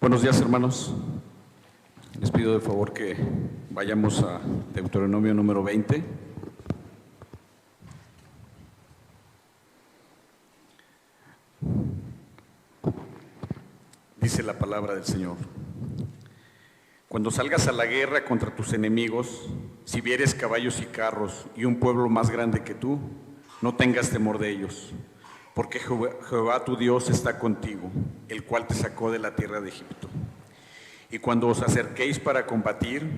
Buenos días, hermanos. Les pido de favor que vayamos a Deuteronomio número 20. Dice la palabra del Señor: Cuando salgas a la guerra contra tus enemigos, si vieres caballos y carros y un pueblo más grande que tú, no tengas temor de ellos, porque Jehová tu Dios está contigo, el cual te sacó de la tierra de Egipto. Y cuando os acerquéis para combatir,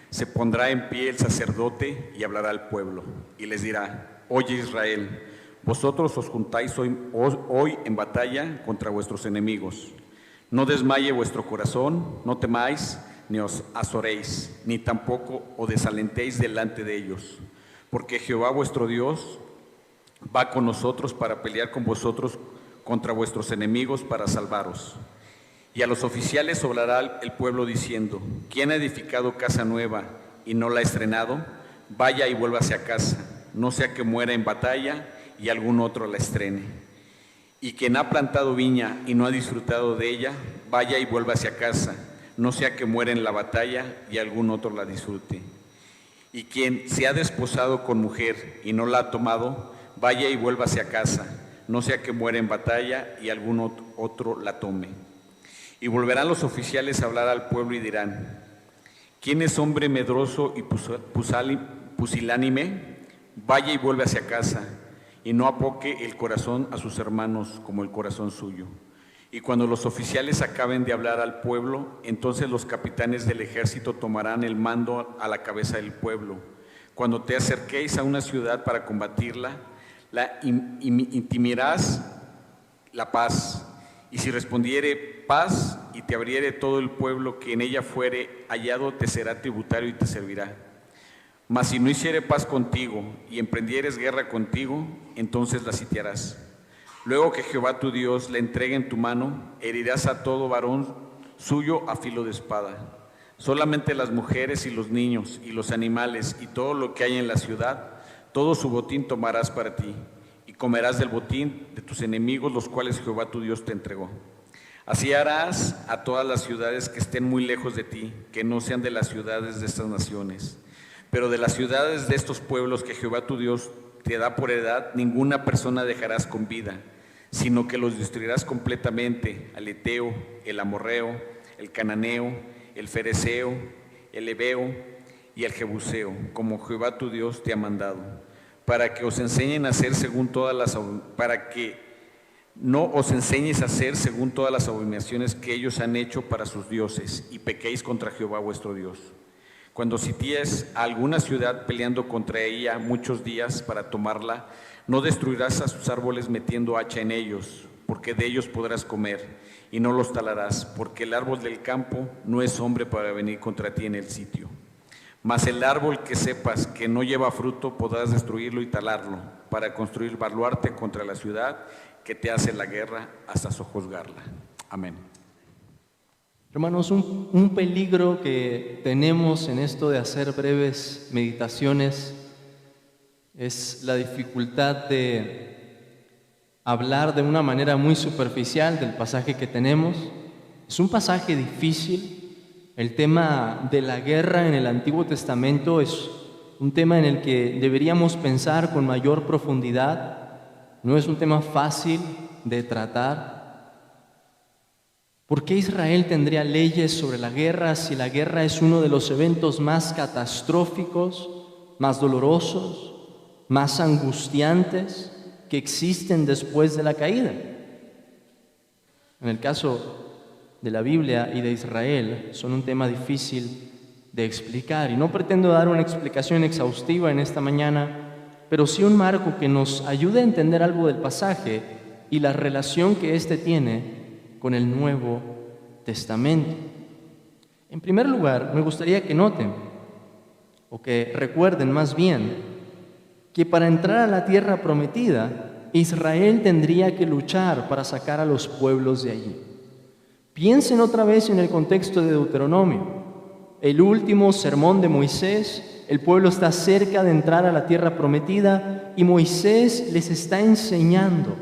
se pondrá en pie el sacerdote y hablará al pueblo, y les dirá: Oye Israel, vosotros os juntáis hoy en batalla contra vuestros enemigos. No desmaye vuestro corazón, no temáis, ni os azoréis, ni tampoco os desalentéis delante de ellos, porque Jehová vuestro Dios va con nosotros para pelear con vosotros contra vuestros enemigos para salvaros. Y a los oficiales hablará el pueblo diciendo: ¿Quién ha edificado casa nueva y no la ha estrenado? Vaya y vuélvase a casa, no sea que muera en batalla y algún otro la estrene. Y quien ha plantado viña y no ha disfrutado de ella, vaya y vuélvase a casa, no sea que muera en la batalla y algún otro la disfrute. Y quien se ha desposado con mujer y no la ha tomado, vaya y vuélvase a casa, no sea que muera en batalla y algún otro la tome. Y volverán los oficiales a hablar al pueblo y dirán: ¿quién es hombre medroso y pusilánime? Vaya y vuélvase a casa, y no apoque el corazón a sus hermanos como el corazón suyo. Y cuando los oficiales acaben de hablar al pueblo, entonces los capitanes del ejército tomarán el mando a la cabeza del pueblo. Cuando te acerquéis a una ciudad para combatirla, la intimirás la paz. Y si respondiere paz y te abriere todo el pueblo que en ella fuere hallado, te será tributario y te servirá. Mas si no hiciere paz contigo y emprendieres guerra contigo, entonces la sitiarás. Luego que Jehová tu Dios la entregue en tu mano, herirás a todo varón suyo a filo de espada. Solamente las mujeres y los niños y los animales y todo lo que hay en la ciudad, todo su botín tomarás para ti, y comerás del botín de tus enemigos, los cuales Jehová tu Dios te entregó. Así harás a todas las ciudades que estén muy lejos de ti, que no sean de las ciudades de estas naciones. Pero de las ciudades de estos pueblos que Jehová tu Dios te da por heredad, ninguna persona dejarás con vida, sino que los destruirás completamente: al Eteo, el Amorreo, el Cananeo, el Fereceo, el Heveo y el Jebuseo, como Jehová tu Dios te ha mandado, para que os enseñen a hacer no os enseñes a hacer según todas las abominaciones que ellos han hecho para sus dioses, y pequéis contra Jehová vuestro Dios. Cuando sities a alguna ciudad peleando contra ella muchos días para tomarla, no destruirás a sus árboles metiendo hacha en ellos, porque de ellos podrás comer, y no los talarás, porque el árbol del campo no es hombre para venir contra ti en el sitio. Mas el árbol que sepas que no lleva fruto podrás destruirlo y talarlo, para construir baluarte contra la ciudad que te hace la guerra hasta sojuzgarla. Amén. Hermanos, un peligro que tenemos en esto de hacer breves meditaciones es la dificultad de hablar de una manera muy superficial del pasaje que tenemos. Es un pasaje difícil. El tema de la guerra en el Antiguo Testamento es un tema en el que deberíamos pensar con mayor profundidad. No es un tema fácil de tratar. ¿Por qué Israel tendría leyes sobre la guerra si la guerra es uno de los eventos más catastróficos, más dolorosos, más angustiantes que existen después de la caída? En el caso de la Biblia y de Israel, son un tema difícil de explicar, y no pretendo dar una explicación exhaustiva en esta mañana, pero sí un marco que nos ayude a entender algo del pasaje y la relación que éste tiene con el Nuevo Testamento. En primer lugar, me gustaría que noten, o que recuerden más bien, que para entrar a la tierra prometida, Israel tendría que luchar para sacar a los pueblos de allí. Piensen otra vez en el contexto de Deuteronomio. El último sermón de Moisés, el pueblo está cerca de entrar a la tierra prometida y Moisés les está enseñando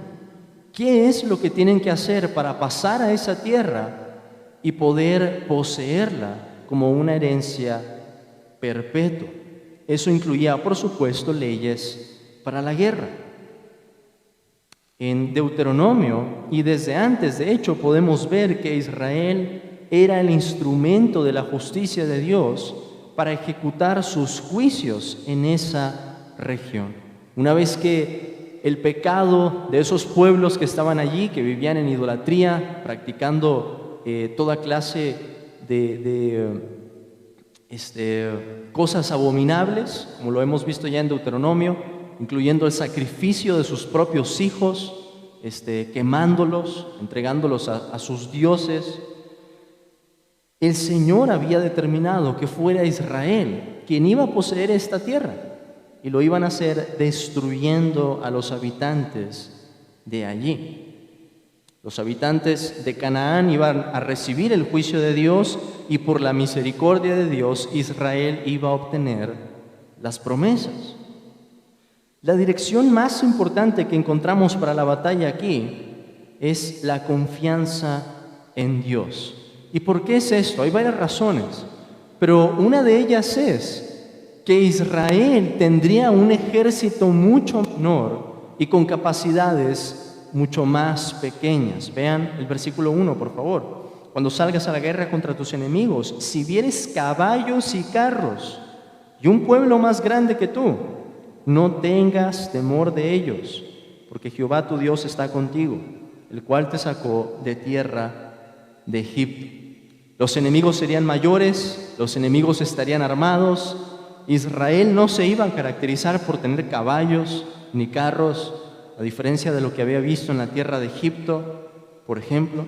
qué es lo que tienen que hacer para pasar a esa tierra y poder poseerla como una herencia perpetua. Eso incluía, por supuesto, leyes para la guerra. En Deuteronomio, y desde antes, de hecho, podemos ver que Israel era el instrumento de la justicia de Dios para ejecutar sus juicios en esa región. Una vez que el pecado de esos pueblos que estaban allí, que vivían en idolatría, practicando toda clase de cosas abominables, como lo hemos visto ya en Deuteronomio, incluyendo el sacrificio de sus propios hijos, quemándolos, entregándolos a sus dioses. El Señor había determinado que fuera Israel quien iba a poseer esta tierra, y lo iban a hacer destruyendo a los habitantes de allí. Los habitantes de Canaán iban a recibir el juicio de Dios, y por la misericordia de Dios Israel iba a obtener las promesas. La dirección más importante que encontramos para la batalla aquí es la confianza en Dios. ¿Y por qué es esto? Hay varias razones, pero una de ellas es que Israel tendría un ejército mucho menor y con capacidades mucho más pequeñas. Vean el versículo 1, por favor. Cuando salgas a la guerra contra tus enemigos, si vieres caballos y carros y un pueblo más grande que tú, no tengas temor de ellos, porque Jehová tu Dios está contigo, el cual te sacó de tierra de Egipto. Los enemigos serían mayores, los enemigos estarían armados. Israel no se iba a caracterizar por tener caballos ni carros, a diferencia de lo que había visto en la tierra de Egipto, por ejemplo.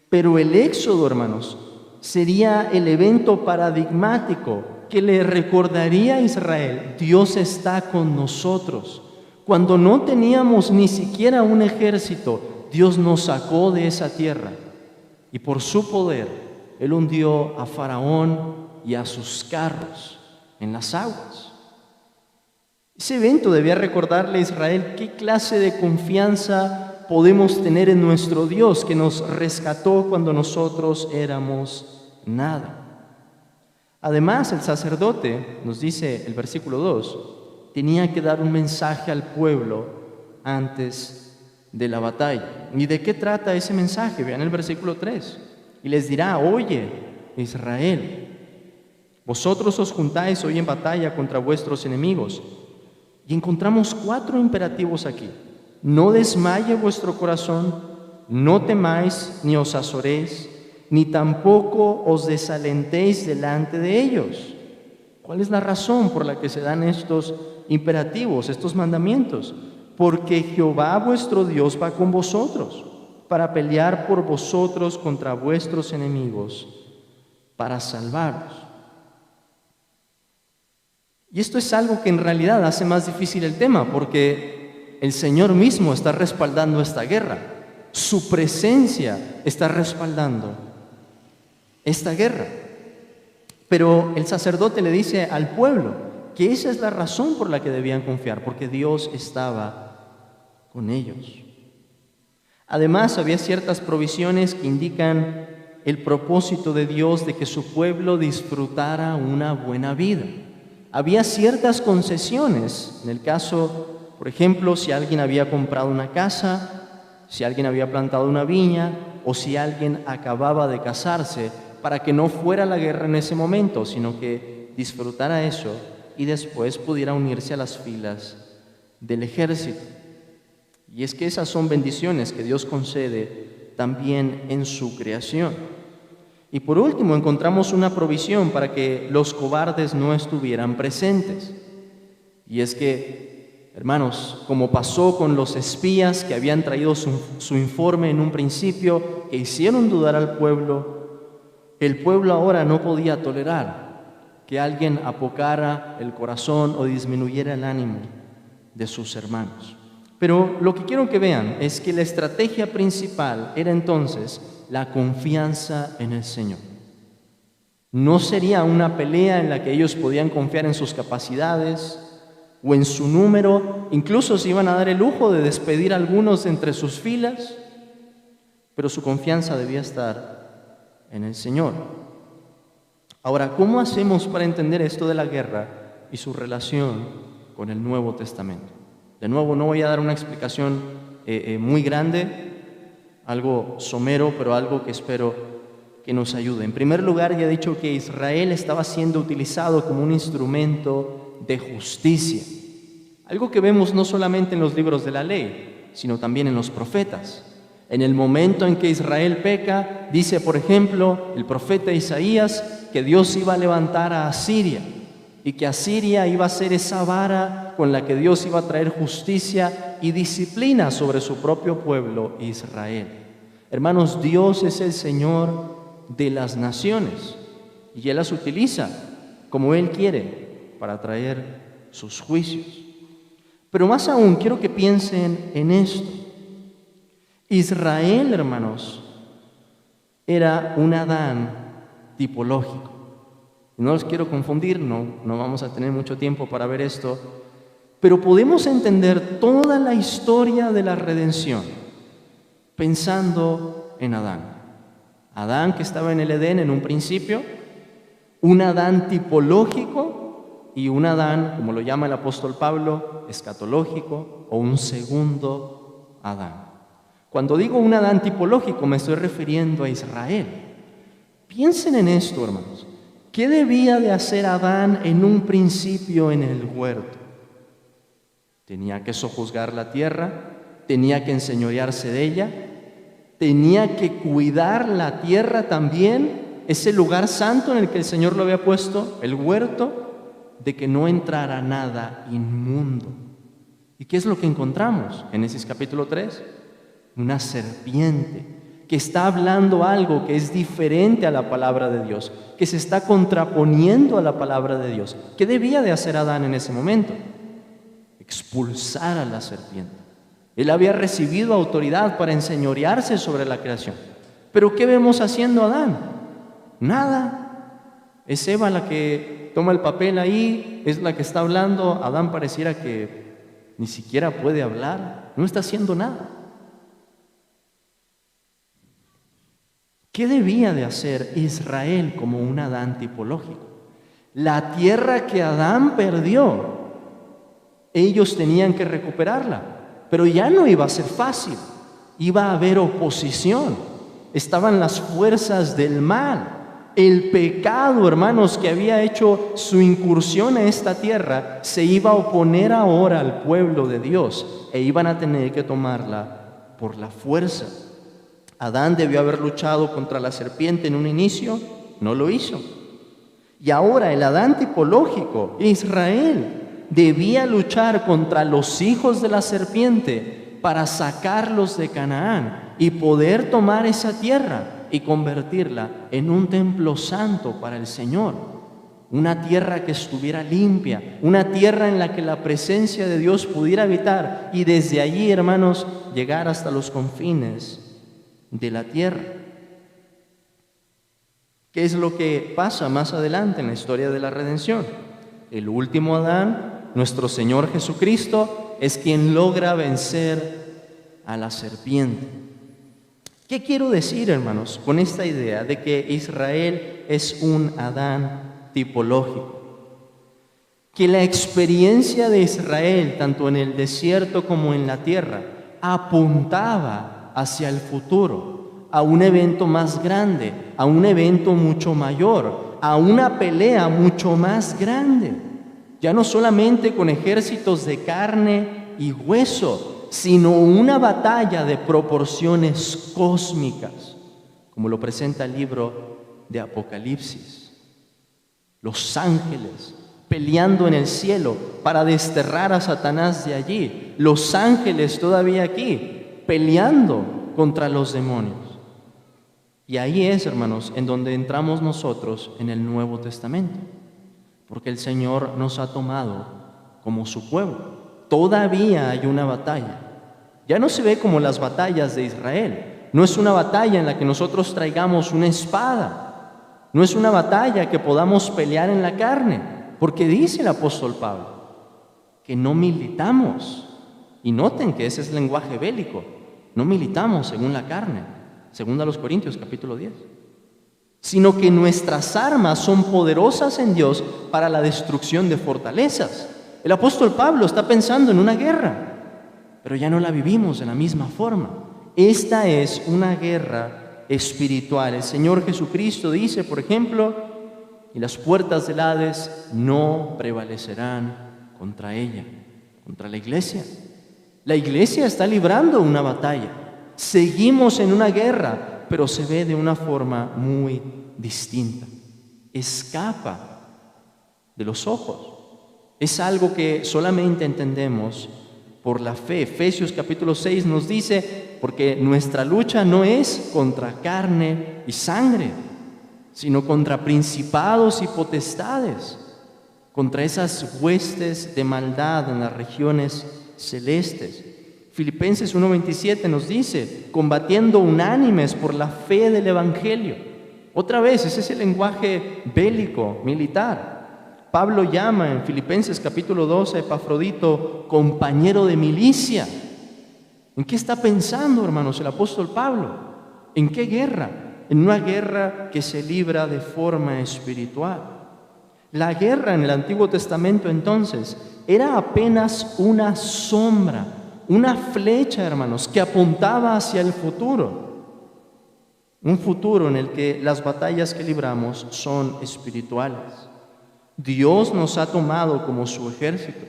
Pero el éxodo, hermanos, sería el evento paradigmático que le recordaría a Israel: Dios está con nosotros. Cuando no teníamos ni siquiera un ejército, Dios nos sacó de esa tierra, y por su poder Él hundió a Faraón y a sus carros en las aguas. Ese evento debía recordarle a Israel qué clase de confianza podemos tener en nuestro Dios, que nos rescató cuando nosotros éramos nada. Además, el sacerdote, nos dice el versículo 2, tenía que dar un mensaje al pueblo antes de la batalla. ¿Y de qué trata ese mensaje? Vean el versículo 3. Y les dirá: oye, Israel, vosotros os juntáis hoy en batalla contra vuestros enemigos. Y encontramos 4 imperativos aquí. No desmaye vuestro corazón, no temáis ni os azoréis, ni tampoco os desalentéis delante de ellos. ¿Cuál es la razón por la que se dan estos imperativos, estos mandamientos? Porque Jehová vuestro Dios va con vosotros para pelear por vosotros contra vuestros enemigos, para salvaros. Y esto es algo que en realidad hace más difícil el tema, porque el Señor mismo está respaldando esta guerra. Su presencia está respaldando esta guerra. Pero el sacerdote le dice al pueblo que esa es la razón por la que debían confiar, porque Dios estaba con ellos. Además, había ciertas provisiones que indican el propósito de Dios de que su pueblo disfrutara una buena vida. Había ciertas concesiones, en el caso, por ejemplo, si alguien había comprado una casa, si alguien había plantado una viña, o si alguien acababa de casarse, para que no fuera a la guerra en ese momento, sino que disfrutara eso y después pudiera unirse a las filas del ejército. Y es que esas son bendiciones que Dios concede también en su creación. Y por último, encontramos una provisión para que los cobardes no estuvieran presentes. Y es que, hermanos, como pasó con los espías que habían traído su informe en un principio, que hicieron dudar al pueblo, el pueblo ahora no podía tolerar que alguien apocara el corazón o disminuyera el ánimo de sus hermanos. Pero lo que quiero que vean es que la estrategia principal era entonces la confianza en el Señor. No sería una pelea en la que ellos podían confiar en sus capacidades o en su número, incluso se iban a dar el lujo de despedir a algunos entre sus filas, pero su confianza debía estar en el Señor. Ahora, ¿cómo hacemos para entender esto de la guerra y su relación con el Nuevo Testamento? De nuevo, no voy a dar una explicación muy grande, algo somero, pero algo que espero que nos ayude. En primer lugar, ya he dicho que Israel estaba siendo utilizado como un instrumento de justicia. Algo que vemos no solamente en los libros de la ley, sino también en los profetas. En el momento en que Israel peca, dice, por ejemplo, el profeta Isaías, que Dios iba a levantar a Asiria y que Asiria iba a ser esa vara con la que Dios iba a traer justicia y disciplina sobre su propio pueblo Israel. Hermanos, Dios es el Señor de las naciones y Él las utiliza como Él quiere para traer sus juicios. Pero más aún, quiero que piensen en esto. Israel, hermanos, era un Adán tipológico. No los quiero confundir, no vamos a tener mucho tiempo para ver esto, pero podemos entender toda la historia de la redención pensando en Adán. Adán que estaba en el Edén en un principio, un Adán tipológico y un Adán, como lo llama el apóstol Pablo, escatológico o un segundo Adán. Cuando digo un Adán tipológico me estoy refiriendo a Israel. Piensen en esto, hermanos. ¿Qué debía de hacer Adán en un principio en el huerto? Tenía que sojuzgar la tierra, tenía que enseñorearse de ella, tenía que cuidar la tierra también, ese lugar santo en el que el Señor lo había puesto, el huerto, de que no entrara nada inmundo. ¿Y qué es lo que encontramos? Génesis capítulo 3, una serpiente que está hablando algo que es diferente a la palabra de Dios, que se está contraponiendo a la palabra de Dios. ¿Qué debía de hacer Adán en ese momento? Expulsar a la serpiente. Él había recibido autoridad para enseñorearse sobre la creación. ¿Pero qué vemos haciendo Adán? Nada. Es Eva la que toma el papel ahí, es la que está hablando. Adán pareciera que ni siquiera puede hablar, no está haciendo nada. ¿Qué debía de hacer Israel como un Adán tipológico? La tierra que Adán perdió, ellos tenían que recuperarla, pero ya no iba a ser fácil, iba a haber oposición, estaban las fuerzas del mal, el pecado, hermanos, que había hecho su incursión a esta tierra, se iba a oponer ahora al pueblo de Dios e iban a tener que tomarla por la fuerza. Adán debió haber luchado contra la serpiente en un inicio, no lo hizo. Y ahora el Adán tipológico, Israel, debía luchar contra los hijos de la serpiente para sacarlos de Canaán y poder tomar esa tierra y convertirla en un templo santo para el Señor. Una tierra que estuviera limpia, una tierra en la que la presencia de Dios pudiera habitar y desde allí, hermanos, llegar hasta los confines de la tierra. ¿Qué es lo que pasa más adelante en la historia de la redención? El último Adán, nuestro Señor Jesucristo, es quien logra vencer a la serpiente. ¿Qué quiero decir, hermanos, con esta idea de que Israel es un Adán tipológico? Que la experiencia de Israel, tanto en el desierto como en la tierra, apuntaba hacia el futuro, a un evento más grande, a un evento mucho mayor, a una pelea mucho más grande, ya no solamente con ejércitos de carne y hueso, sino una batalla de proporciones cósmicas, como lo presenta el libro de Apocalipsis. Los ángeles peleando en el cielo para desterrar a Satanás de allí, los ángeles todavía aquí, peleando contra los demonios. Y ahí es, hermanos, en donde entramos nosotros en el Nuevo Testamento, porque el Señor nos ha tomado como su pueblo. Todavía hay una batalla. Ya no se ve como las batallas de Israel. No es una batalla en la que nosotros traigamos una espada. No es una batalla que podamos pelear en la carne, porque dice el apóstol Pablo que no militamos. Y noten que ese es lenguaje bélico. No militamos según la carne, según a los Corintios capítulo 10. sino que nuestras armas son poderosas en Dios para la destrucción de fortalezas. El apóstol Pablo está pensando en una guerra, pero ya no la vivimos de la misma forma. Esta es una guerra espiritual. El Señor Jesucristo dice, por ejemplo, y las puertas del Hades no prevalecerán contra ella, contra la iglesia. La iglesia está librando una batalla. Seguimos en una guerra, pero se ve de una forma muy distinta. Escapa de los ojos. Es algo que solamente entendemos por la fe. Efesios capítulo 6 nos dice, porque nuestra lucha no es contra carne y sangre, sino contra principados y potestades, contra esas huestes de maldad en las regiones celestes. Filipenses 1:27 nos dice, combatiendo unánimes por la fe del Evangelio. Otra vez, ese es el lenguaje bélico, militar. Pablo llama en Filipenses capítulo 12 a Epafrodito compañero de milicia. ¿En qué está pensando, hermanos, el apóstol Pablo? ¿En qué guerra? En una guerra que se libra de forma espiritual. La guerra en el Antiguo Testamento entonces era apenas una sombra, una flecha, hermanos, que apuntaba hacia el futuro. Un futuro en el que las batallas que libramos son espirituales. Dios nos ha tomado como su ejército.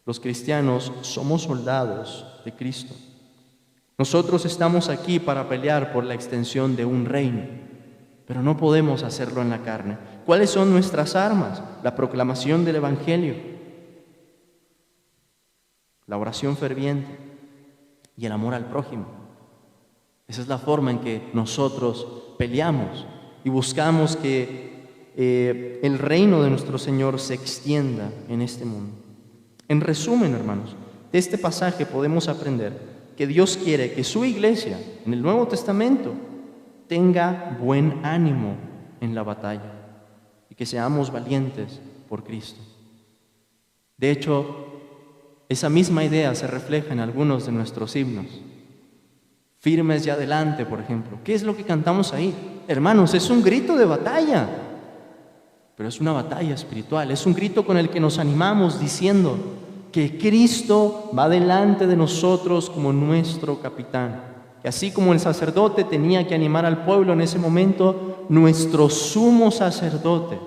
Los cristianos somos soldados de Cristo. Nosotros estamos aquí para pelear por la extensión de un reino, pero no podemos hacerlo en la carne. ¿Cuáles son nuestras armas? La proclamación del Evangelio, la oración ferviente y el amor al prójimo. Esa es la forma en que nosotros peleamos y buscamos que el reino de nuestro Señor se extienda en este mundo. En resumen, hermanos, de este pasaje podemos aprender que Dios quiere que su iglesia en el Nuevo Testamento tenga buen ánimo en la batalla y que seamos valientes por Cristo. De hecho, esa misma idea se refleja en algunos de nuestros himnos. Firmes y adelante, por ejemplo. ¿Qué es lo que cantamos ahí? Hermanos, es un grito de batalla, pero es una batalla espiritual. Es un grito con el que nos animamos diciendo que Cristo va delante de nosotros como nuestro capitán. Que así como el sacerdote tenía que animar al pueblo en ese momento, nuestro sumo sacerdote,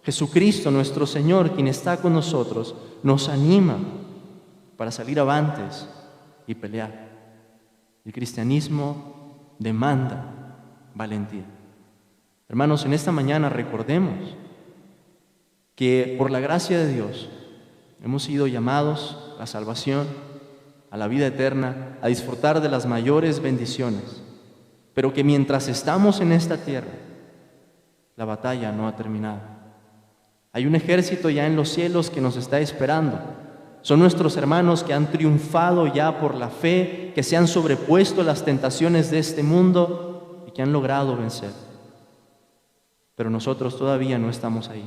Jesucristo, nuestro Señor, quien está con nosotros, nos anima para salir avantes y pelear. El cristianismo demanda valentía. Hermanos, en esta mañana recordemos que por la gracia de Dios hemos sido llamados a la salvación, a la vida eterna, a disfrutar de las mayores bendiciones, pero que mientras estamos en esta tierra, la batalla no ha terminado. Hay un ejército ya en los cielos que nos está esperando. Son nuestros hermanos que han triunfado ya por la fe, que se han sobrepuesto a las tentaciones de este mundo y que han logrado vencer. Pero nosotros todavía no estamos ahí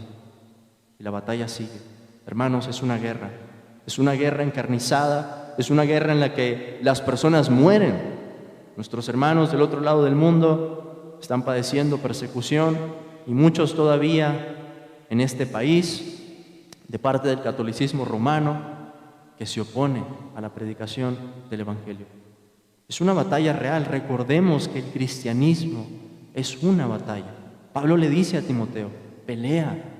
y la batalla sigue. Hermanos, es una guerra encarnizada, es una guerra en la que las personas mueren. Nuestros hermanos del otro lado del mundo están padeciendo persecución y muchos todavía en este país de parte del catolicismo romano que se opone a la predicación del Evangelio. Es una batalla real. Recordemos que el cristianismo es una batalla. Pablo le dice a Timoteo, pelea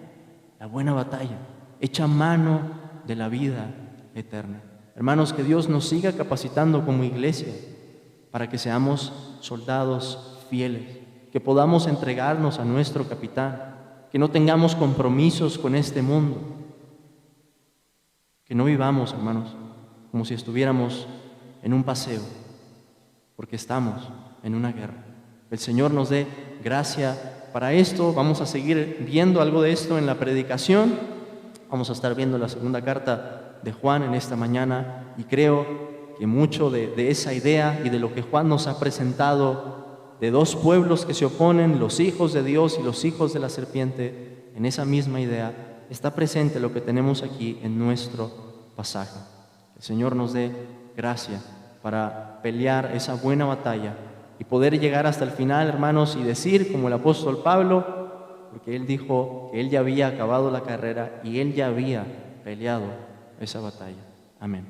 la buena batalla, echa mano de la vida eterna. Hermanos, que Dios nos siga capacitando como iglesia para que seamos soldados fieles, que podamos entregarnos a nuestro capitán, que no tengamos compromisos con este mundo, que no vivamos, hermanos, como si estuviéramos en un paseo, porque estamos en una guerra. El Señor nos dé gracia para esto. Vamos a seguir viendo algo de esto en la predicación. Vamos a estar viendo la segunda carta de Juan en esta mañana y creo que mucho de esa idea y de lo que Juan nos ha presentado de dos pueblos que se oponen, los hijos de Dios y los hijos de la serpiente, en esa misma idea está presente lo que tenemos aquí en nuestro pasaje. El Señor nos dé gracia para pelear esa buena batalla y y poder llegar hasta el final, hermanos, y decir, como el apóstol Pablo, porque él dijo que él ya había acabado la carrera y él ya había peleado esa batalla. Amén.